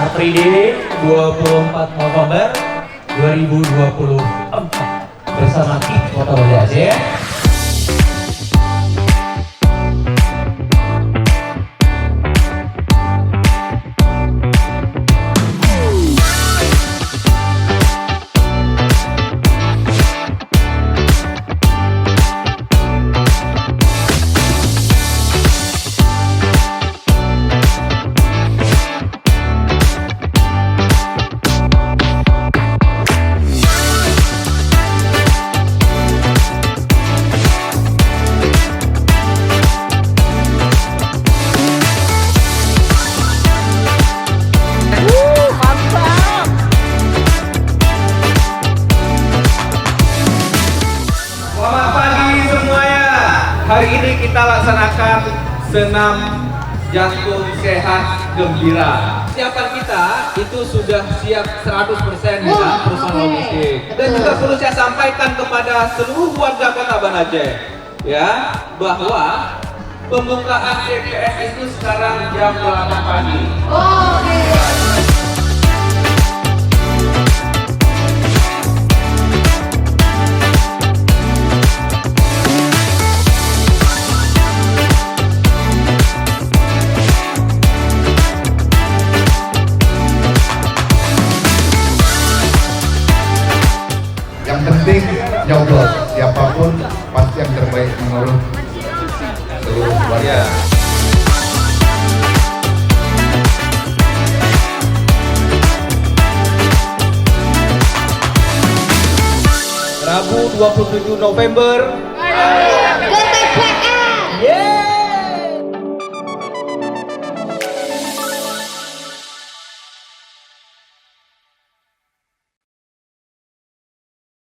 Car Free Day 24 November 2024 bersama tim Kota Banda Aceh. Hari ini kita laksanakan senam jantung sehat gembira. Siapan kita itu sudah siap 100% dengan perusahaan logistik. Dan juga perlu saya sampaikan kepada seluruh warga Kota Banda Aceh, ya, bahwa pembukaan TPS itu sekarang jam 8 pagi. Yang penting nyoblos, siapapun pasti yang terbaik menurut seluruh warga. Rabu 27 November